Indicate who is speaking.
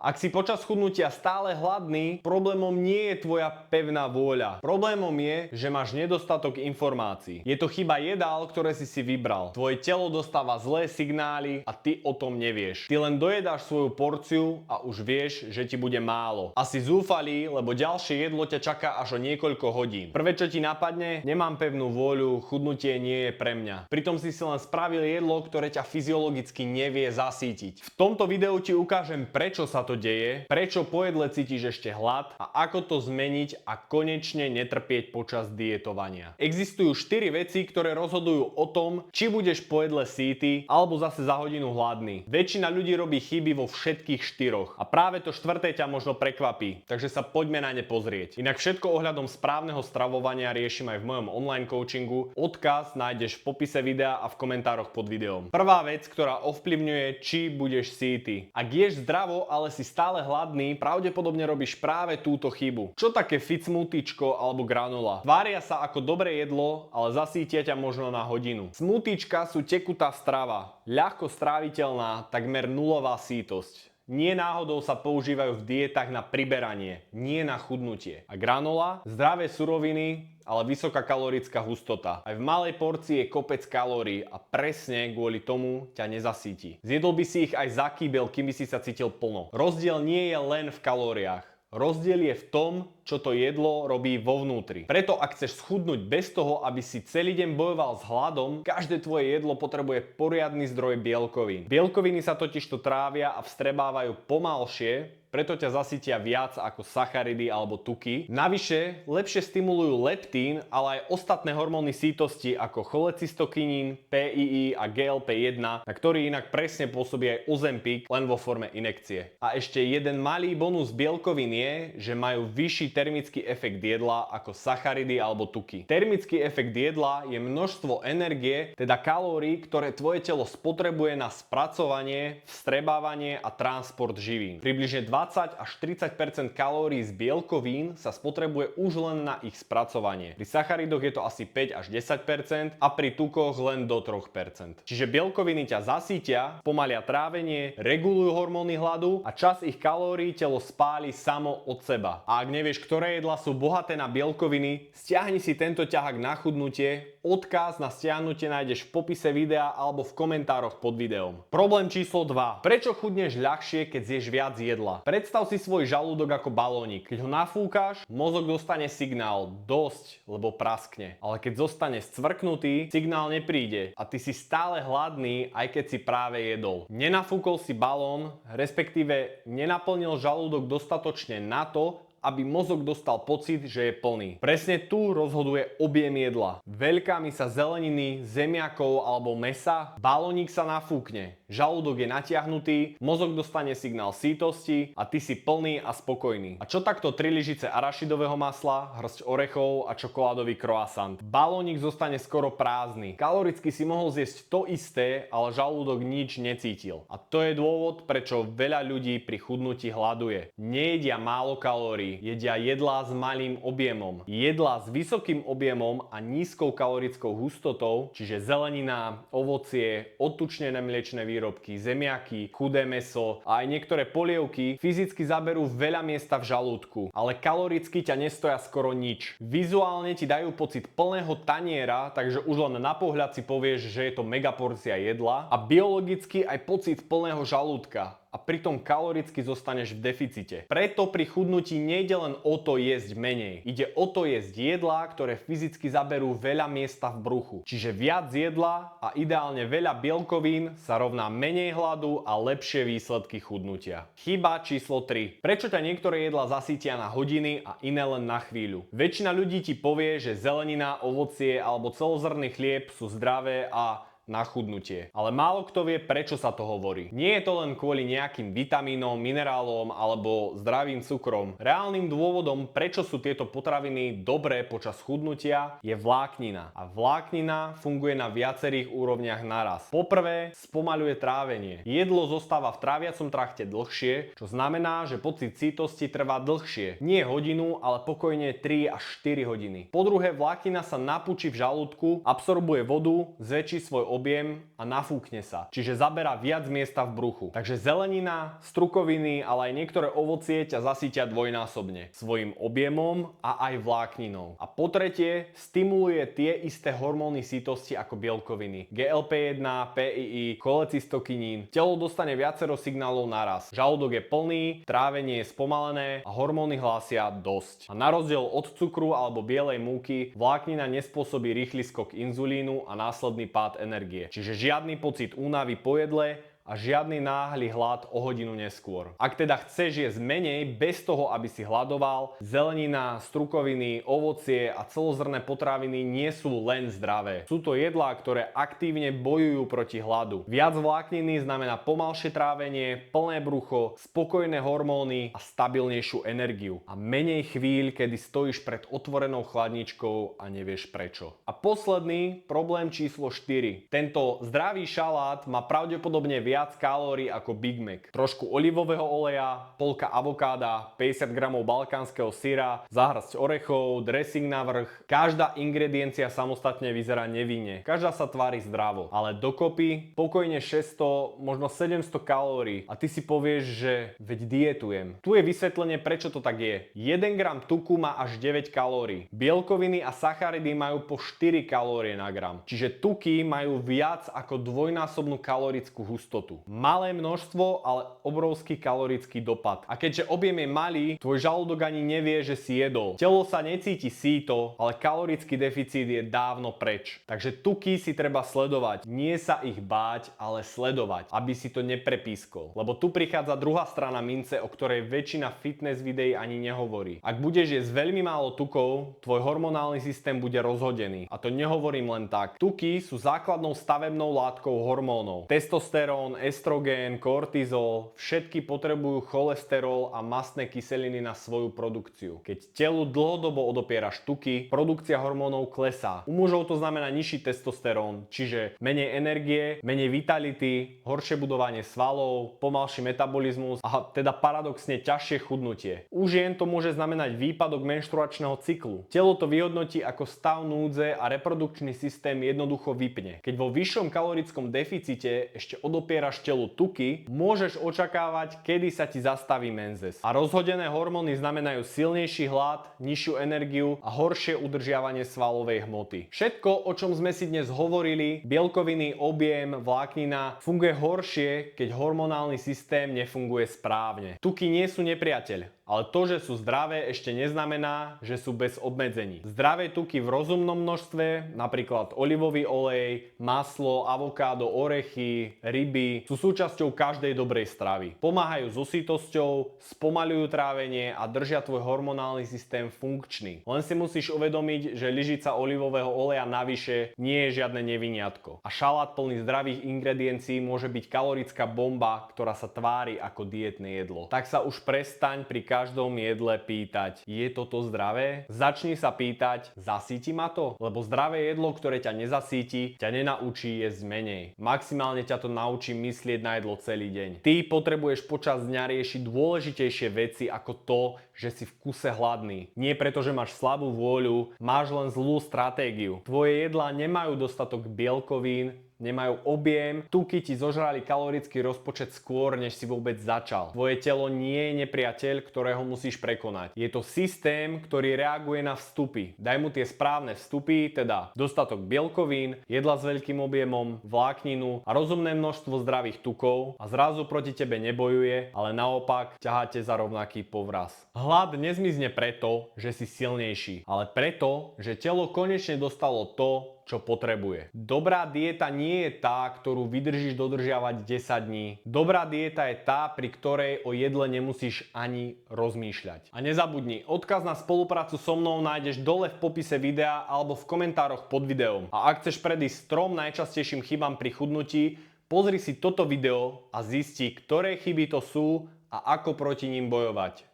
Speaker 1: Ak si počas chudnutia stále hladný, problémom nie je tvoja pevná vôľa. Problémom je, že máš nedostatok informácií. Je to chyba jedál, ktoré si vybral. Tvoje telo dostáva zlé signály a ty o tom nevieš. Ty len dojedáš svoju porciu a už vieš, že ti bude málo. Asi zúfalý, lebo ďalšie jedlo ťa čaká až o niekoľko hodín. Prvé, čo ti napadne, nemám pevnú vôľu, chudnutie nie je pre mňa. Pritom si len spravil jedlo, ktoré ťa fyziologicky nevie zasítiť. V tomto videu ti ukážem, prečo sa to deje, prečo po jedle cítiš ešte hlad a ako to zmeniť a konečne netrpieť počas dietovania. Existujú 4 veci, ktoré rozhodujú o tom, či budeš po jedle sýty alebo zase za hodinu hladný. Väčšina ľudí robí chyby vo všetkých 4 a práve to 4. ťa možno prekvapí, takže sa poďme na ne pozrieť. Inak všetko ohľadom správneho stravovania riešim aj v mojom online coachingu. Odkaz nájdeš v popise videa a v komentároch pod videom. Prvá vec, ktorá ovplyvňuje, či budeš sýty. Ak ješ zdravo, ale si stále hladný, pravdepodobne robíš práve túto chybu. Čo také fit smoothiečko alebo granula? Tvária sa ako dobré jedlo, ale zasítia ťa možno na hodinu. Smoothiečka sú tekutá strava, ľahko stráviteľná, takmer nulová sýtosť. Nie náhodou sa používajú v dietách na priberanie, nie na chudnutie. A granola? Zdravé suroviny, ale vysoká kalorická hustota. Aj v malej porcii je kopec kalórií a presne kvôli tomu ťa nezasíti. Zjedol by si ich aj za kýbel, kým by si sa cítil plno. Rozdiel nie je len v kalóriách. Rozdiel je v tom, čo to jedlo robí vo vnútri. Preto ak chceš schudnúť bez toho, aby si celý deň bojoval s hladom, každé tvoje jedlo potrebuje poriadny zdroj bielkovín. Bielkoviny sa totižto trávia a vstrebávajú pomalšie, preto ťa zasítia viac ako sacharidy alebo tuky. Navyše, lepšie stimulujú leptín, ale aj ostatné hormóny sýtosti ako cholecystokinín, PII a GLP-1, na ktorý inak presne pôsobí aj Ozempic, len vo forme inekcie. A ešte jeden malý bonus bielkovín je, že majú vyšší termický efekt jedla ako sacharidy alebo tuky. Termický efekt jedla je množstvo energie, teda kalórií, ktoré tvoje telo spotrebuje na spracovanie, vstrebávanie a transport živín. Približne 20 až 30 kalórií z bielkovín sa spotrebuje už len na ich spracovanie. Pri sacharidoch je to asi 5 až 10 a pri tukoch len do 3 Čiže bielkoviny ťa zasítia, pomalia trávenie, regulujú hormóny hladu a časť ich kalórií telo spáli samo od seba. A ak nevieš, ktoré jedlá sú bohaté na bielkoviny, stiahni si tento ťahák na chudnutie. Odkaz na stiahnutie nájdeš v popise videa alebo v komentároch pod videom. Problém číslo 2. Prečo chudneš ľahšie, keď zješ viac jedla? Predstav si svoj žalúdok ako balónik. Keď ho nafúkaš, mozog dostane signál dosť, lebo praskne. Ale keď zostane scvrknutý, signál nepríde a ty si stále hladný, aj keď si práve jedol. Nenafúkol si balón, respektíve nenaplnil žalúdok dostatočne na to, aby mozog dostal pocit, že je plný. Presne tu rozhoduje objem jedla. Veľká misa zeleniny, zemiakov alebo mesa, balónik sa nafúkne, žalúdok je natiahnutý, mozog dostane signál sýtosti a ty si plný a spokojný. A čo takto 3 lyžice arašidového masla, hrst orechov a čokoládový croissant? Balónik zostane skoro prázdny. Kaloricky si mohol zjesť to isté, ale žalúdok nič necítil. A to je dôvod, prečo veľa ľudí pri chudnutí hladuje. Nejedia málo kalórií, jedia jedlá s malým objemom. Jedlá s vysokým objemom a nízkou kalorickou hustotou, čiže zelenina, ovocie, odtučnené mliečne výrobky, zemiaky, chudé mäso a aj niektoré polievky fyzicky zaberú veľa miesta v žalúdku, ale kaloricky ťa nestoja skoro nič. Vizuálne ti dajú pocit plného taniera, takže už len na pohľad si povieš, že je to mega porcia jedla a biologicky aj pocit plného žalúdka. A pritom kaloricky zostaneš v deficite. Preto pri chudnutí nejde len o to jesť menej. Ide o to jesť jedlá, ktoré fyzicky zaberú veľa miesta v bruchu. Čiže viac jedla a ideálne veľa bielkovín sa rovná menej hladu a lepšie výsledky chudnutia. Chyba číslo 3. Prečo ťa niektoré jedlá zasítia na hodiny a iné len na chvíľu? Väčšina ľudí ti povie, že zelenina, ovocie alebo celozrnný chlieb sú zdravé a na chudnutie. Ale málo kto vie, prečo sa to hovorí. Nie je to len kvôli nejakým vitamínom, minerálom alebo zdravým cukrom. Reálnym dôvodom, prečo sú tieto potraviny dobré počas chudnutia, je vláknina. A vláknina funguje na viacerých úrovniach naraz. Poprvé, spomaľuje trávenie. Jedlo zostáva v tráviacom trakte dlhšie, čo znamená, že pocit sýtosti trvá dlhšie. Nie hodinu, ale pokojne 3 až 4 hodiny. Po druhé, vláknina sa napúči v žalúdku, absorbuje vodu, zväčší svoj objem a nafúkne sa, čiže zaberá viac miesta v bruchu. Takže zelenina, strukoviny, ale aj niektoré ovocie ťa zasítia dvojnásobne svojim objemom a aj vlákninou. A po tretie, stimuluje tie isté hormóny sytosti ako bielkoviny. GLP-1, PII, cholecystokinín. Telo dostane viacero signálov naraz. Žalúdok je plný, trávenie je spomalené a hormóny hlásia dosť. A na rozdiel od cukru alebo bielej múky, vláknina nespôsobí rýchly skok inzulínu a následný pád energie. Čiže žiadny pocit únavy po jedle a žiadny náhly hlad o hodinu neskôr. Ak teda chceš jesť menej bez toho, aby si hladoval, zelenina, strukoviny, ovocie a celozrnné potraviny nie sú len zdravé. Sú to jedlá, ktoré aktívne bojujú proti hladu. Viac vlákniny znamená pomalšie trávenie, plné brucho, spokojné hormóny a stabilnejšiu energiu. A menej chvíľ, kedy stojíš pred otvorenou chladničkou a nevieš prečo. A posledný, problém číslo 4. Tento zdravý šalát má pravdepodobne viac kalórií ako Big Mac. Trošku olivového oleja, polka avokáda, 50 gramov balkánskeho syra, záhrasť orechov, dressing na vrch. Každá ingrediencia samostatne vyzerá nevinne. Každá sa tvári zdravo, ale dokopy pokojne 600, možno 700 kalórií. A ty si povieš, že veď dietujem. Tu je vysvetlenie, prečo to tak je. 1 gram tuku má až 9 kalórií. Bielkoviny a sacharidy majú po 4 kalórie na gram. Čiže tuky majú viac ako dvojnásobnú kalorickú hustotu. Malé množstvo, ale obrovský kalorický dopad. A keďže objem je malý, tvoj žalúdok ani nevie, že si jedol. Telo sa necíti síto, ale kalorický deficit je dávno preč. Takže tuky si treba sledovať. Nie sa ich báť, ale sledovať, aby si to neprepískol. Lebo tu prichádza druhá strana mince, o ktorej väčšina fitness videí ani nehovorí. Ak budeš jesť veľmi málo tukov, tvoj hormonálny systém bude rozhodený. A to nehovorím len tak. Tuky sú základnou stavebnou látkou hormónov. Testosterón, estrogén, kortizol, všetky potrebujú cholesterol a mastné kyseliny na svoju produkciu. Keď telu dlhodobo odopieraš tuky, produkcia hormónov klesá. U mužov to znamená nižší testosterón, čiže menej energie, menej vitality, horšie budovanie svalov, pomalší metabolizmus a teda paradoxne ťažšie chudnutie. U žien to môže znamenať výpadok menštruačného cyklu. Telo to vyhodnotí ako stav núdze a reprodukčný systém jednoducho vypne. Keď vo vyššom kalorickom deficite ešte odopieraš telu tuky, môžeš očakávať, kedy sa ti zastaví menzes. A rozhodené hormóny znamenajú silnejší hlad, nižšiu energiu a horšie udržiavanie svalovej hmoty. Všetko, o čom sme si dnes hovorili, bielkoviny, objem, vláknina, funguje horšie, keď hormonálny systém nefunguje správne. Tuky nie sú nepriateľ. Ale to, že sú zdravé, ešte neznamená, že sú bez obmedzení. Zdravé tuky v rozumnom množstve, napríklad olivový olej, maslo, avokádo, orechy, ryby, sú súčasťou každej dobrej stravy. Pomáhajú so sytosťou, spomaľujú trávenie a držia tvoj hormonálny systém funkčný. Len si musíš uvedomiť, že lyžica olivového oleja navyše nie je žiadne neviniatko. A šalát plný zdravých ingrediencií môže byť kalorická bomba, ktorá sa tvári ako dietné jedlo. Tak sa už prestaň pri každom jedle pýtať, je toto zdravé? Začni sa pýtať, zasíti ma to? Lebo zdravé jedlo, ktoré ťa nezasíti, ťa nenaučí jesť menej. Maximálne ťa to naučí myslieť na jedlo celý deň. Ty potrebuješ počas dňa riešiť dôležitejšie veci ako to, že si v kuse hladný. Nie preto, že máš slabú vôľu, máš len zlú stratégiu. Tvoje jedlá nemajú dostatok bielkovín, nemajú objem, tuky ti zožrali kalorický rozpočet skôr, než si vôbec začal. Tvoje telo nie je nepriateľ, ktorého musíš prekonať. Je to systém, ktorý reaguje na vstupy. Daj mu tie správne vstupy, teda dostatok bielkovín, jedla s veľkým objemom, vlákninu a rozumné množstvo zdravých tukov a zrazu proti tebe nebojuje, ale naopak ťaháte za rovnaký povraz. Hlad nezmizne preto, že si silnejší, ale preto, že telo konečne dostalo to, čo potrebuje. Dobrá dieta nie je tá, ktorú vydržíš dodržiavať 10 dní. Dobrá dieta je tá, pri ktorej o jedle nemusíš ani rozmýšľať. A nezabudni, odkaz na spoluprácu so mnou nájdeš dole v popise videa alebo v komentároch pod videom. A ak chceš predísť 3 najčastejším chybám pri chudnutí, pozri si toto video a zisti, ktoré chyby to sú a ako proti ním bojovať.